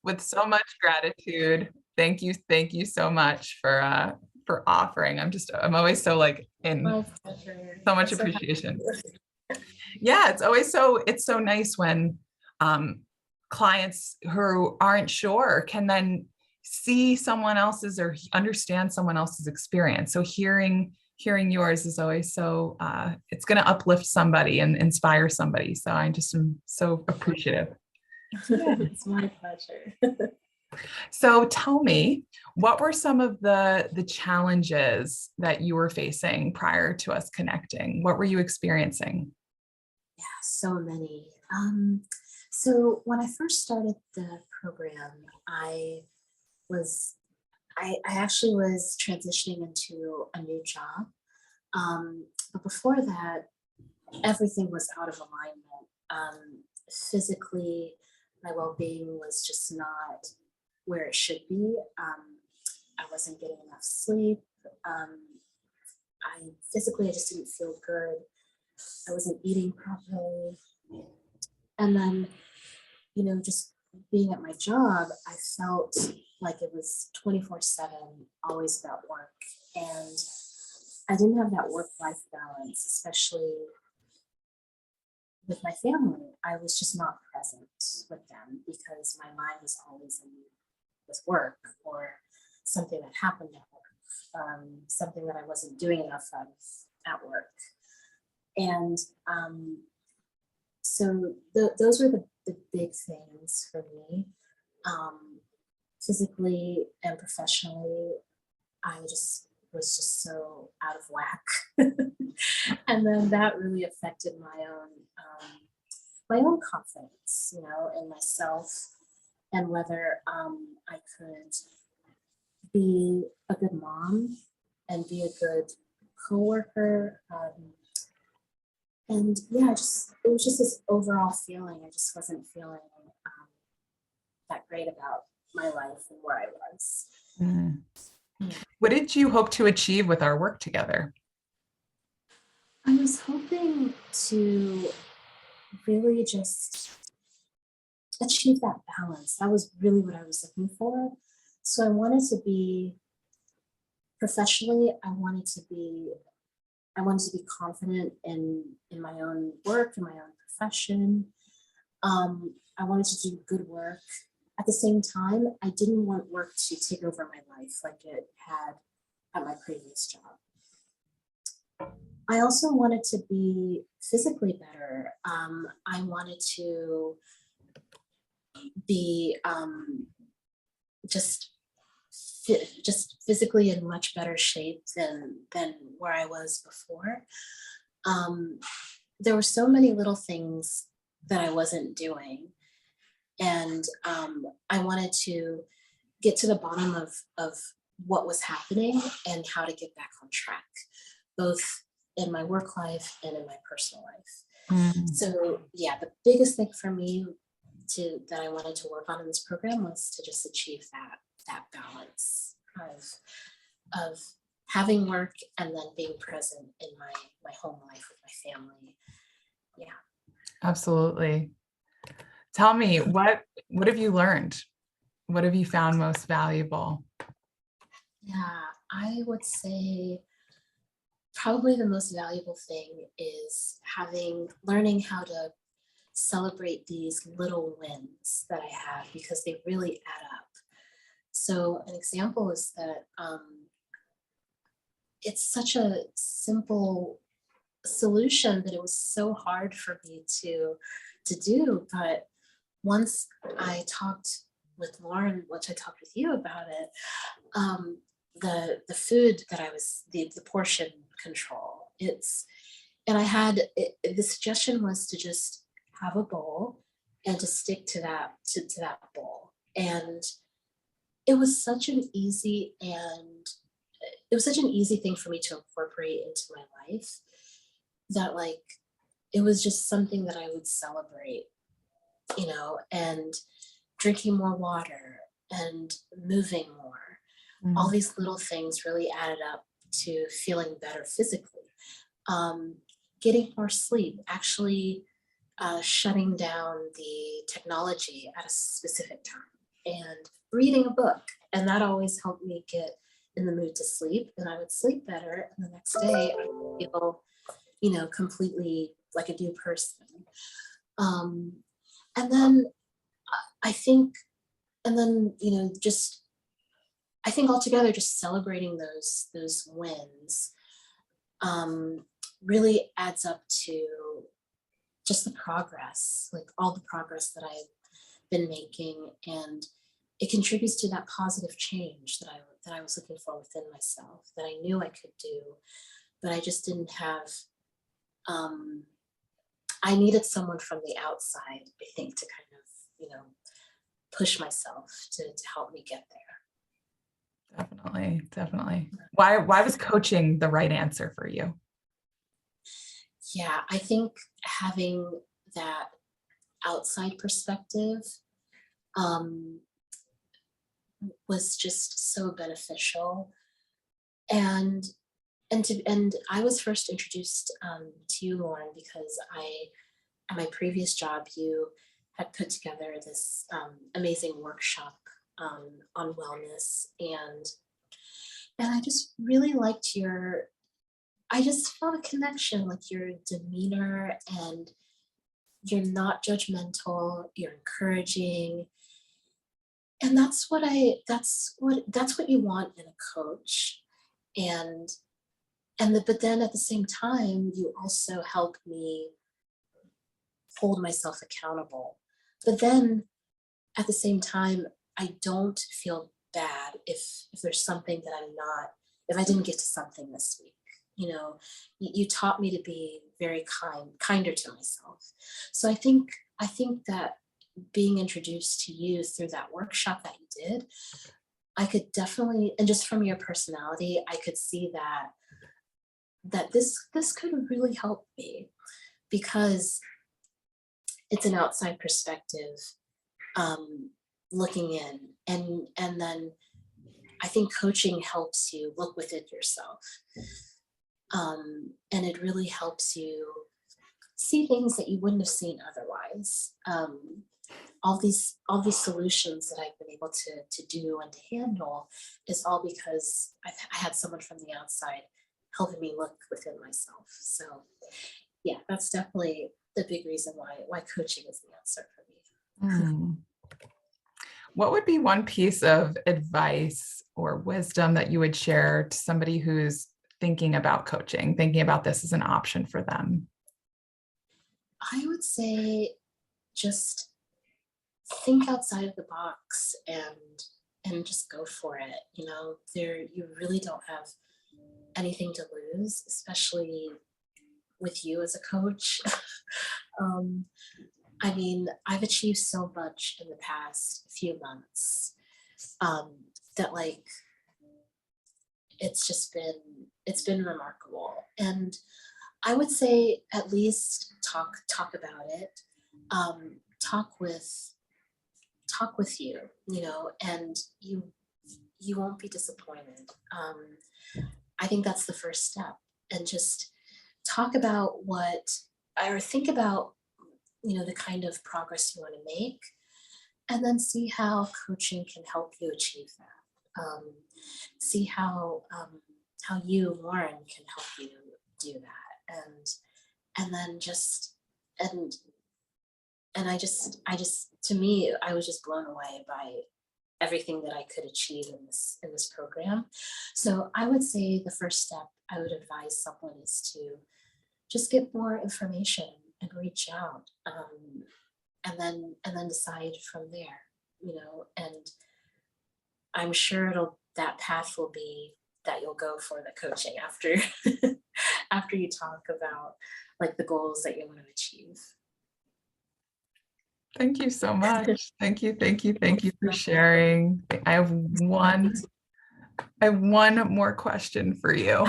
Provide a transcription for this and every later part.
with so much gratitude. Thank you so much for offering. I'm always so like in My pleasure. so much I'm so happy. appreciation. Yeah, it's so nice when clients who aren't sure can then see someone else's or understand someone else's experience. So hearing yours is always so it's going to uplift somebody and inspire somebody. So I just am so appreciative. Yeah. It's my pleasure. So tell me, what were some of the challenges that you were facing prior to us connecting? What were you experiencing? Yeah, so many. So when I first started the program, was I actually was transitioning into a new job. But before that, everything was out of alignment. Physically, my well-being was just not where it should be. I wasn't getting enough sleep. I just didn't feel good. I wasn't eating properly. And then, just being at my job, I felt like it was 24/7, always about work. And I didn't have that work-life balance, especially with my family. I was just not present with them because my mind was always with work or something that happened at work, something that I wasn't doing enough of at work. And so those were the big things for me. Physically and professionally, I just was just so out of whack. And then that really affected my own confidence, in myself and whether I could be a good mom and be a good coworker. And yeah, it was just this overall feeling. I just wasn't feeling that great about my life and where I was. Mm. Yeah. What did you hope to achieve with our work together? I was hoping to really just achieve that balance. That was really what I was looking for. So I wanted to be professionally, I wanted to be confident in my own work, in my own profession. I wanted to do good work. At the same time, I didn't want work to take over my life like it had at my previous job. I also wanted to be physically better. I wanted to be just physically in much better shape than where I was before. There were so many little things that I wasn't doing, and I wanted to get to the bottom of what was happening and how to get back on track, both in my work life and in my personal life. Mm. So yeah, the biggest thing for me that I wanted to work on in this program was to just achieve that balance of having work and then being present in my home life with my family. Yeah. Absolutely. Tell me, what have you learned? What have you found most valuable? Yeah, I would say probably the most valuable thing is learning how to celebrate these little wins that I have because they really add up. So an example is that it's such a simple solution that it was so hard for me to do. But once I talked with Lauren, which I talked with you about it, the food that the portion control, the suggestion was to just have a bowl and to stick to that bowl. And it was such an easy thing for me to incorporate into my life that it was just something that I would celebrate, and drinking more water and moving more. All these little things really added up to feeling better physically. Getting more sleep, actually shutting down the technology at a specific time and reading a book. And that always helped me get in the mood to sleep, and I would sleep better. And the next day I would feel, completely like a new person. Um, and then I think, just I think altogether, just celebrating those wins really adds up to just the progress, like all the progress that I've been making, and it contributes to that positive change that I was looking for within myself, that I knew I could do, but I just didn't have. I needed someone from the outside, I think, to kind of, push myself to help me get there. Definitely, definitely. Why was coaching the right answer for you? Yeah, I think having that outside perspective um, was just so beneficial. And and I was first introduced to you, Lauren, because at my previous job, you had put together this amazing workshop on wellness, and I just really liked I just felt a connection, like your demeanor, and you're not judgmental, you're encouraging. And that's what you want in a coach. And but then at the same time, you also help me hold myself accountable. But then at the same time, I don't feel bad if there's something that I'm not, if I didn't get to something this week. You taught me to be very kinder to myself. So I think that being introduced to you through that workshop that you did, I could definitely, and just from your personality, I could see that this could really help me, because it's an outside perspective, um, looking in, and then I think coaching helps you look within yourself, and it really helps you see things that you wouldn't have seen otherwise. All these solutions that I've been able to do and to handle is all because I had someone from the outside helping me look within myself. So yeah, that's definitely the big reason why coaching is the answer for me. Hmm. What would be one piece of advice or wisdom that you would share to somebody who's thinking about coaching, thinking about this as an option for them? I would say just think outside of the box and just go for it. You really don't have anything to lose, especially with you as a coach. um, I mean, I've achieved so much in the past few months, um, that like it's been remarkable. And I would say at least talk about it. Talk with you, and you won't be disappointed. I think that's the first step, and just talk about or think about, the kind of progress you want to make, and then see how coaching can help you achieve that. See how you, Lauren, can help you do that, and then just and I just to me, I was just blown away by everything that I could achieve in this program. So I would say the first step I would advise someone is to just get more information and reach out, and then decide from there. And I'm sure that path will be that you'll go for the coaching after after you talk about like the goals that you want to achieve. Thank you so much. Thank you, thank you, thank you for sharing. I have one more question for you.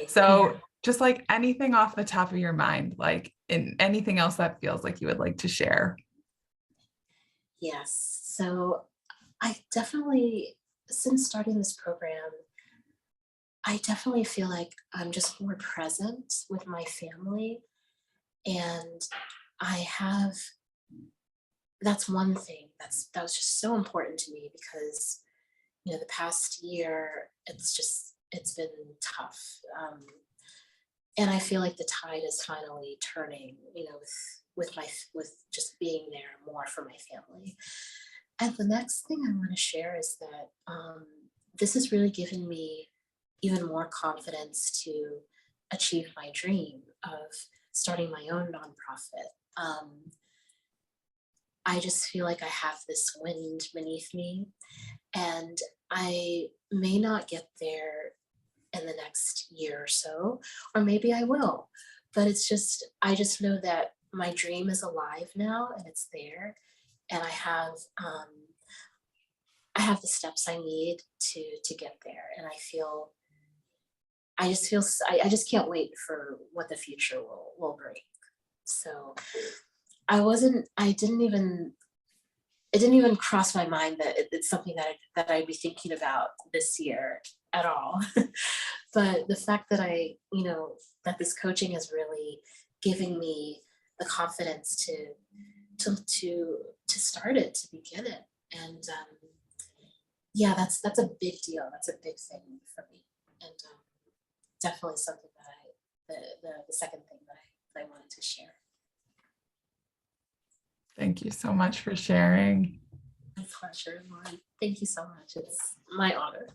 So just like anything off the top of your mind, like in anything else that feels like you would like to share. Yes. So I definitely, since starting this program, I definitely feel like I'm just more present with my family. And I have that's one thing that was just so important to me because, the past year, it's been tough. And I feel like the tide is finally turning, with just being there more for my family. And the next thing I want to share is that this has really given me even more confidence to achieve my dream of starting my own nonprofit. I just feel like I have this wind beneath me, and I may not get there in the next year or so, or maybe I will. But I just know that my dream is alive now and it's there. And I have the steps I need to get there. And I just can't wait for what the future will bring. So it didn't even cross my mind that it's something that I'd be thinking about this year at all. But the fact that that this coaching is really giving me the confidence to start it, to begin it. And yeah, that's a big deal. That's a big thing for me. And definitely something the second thing that I wanted to share. Thank you so much for sharing. My pleasure, Lauren. Thank you so much. It's my honor.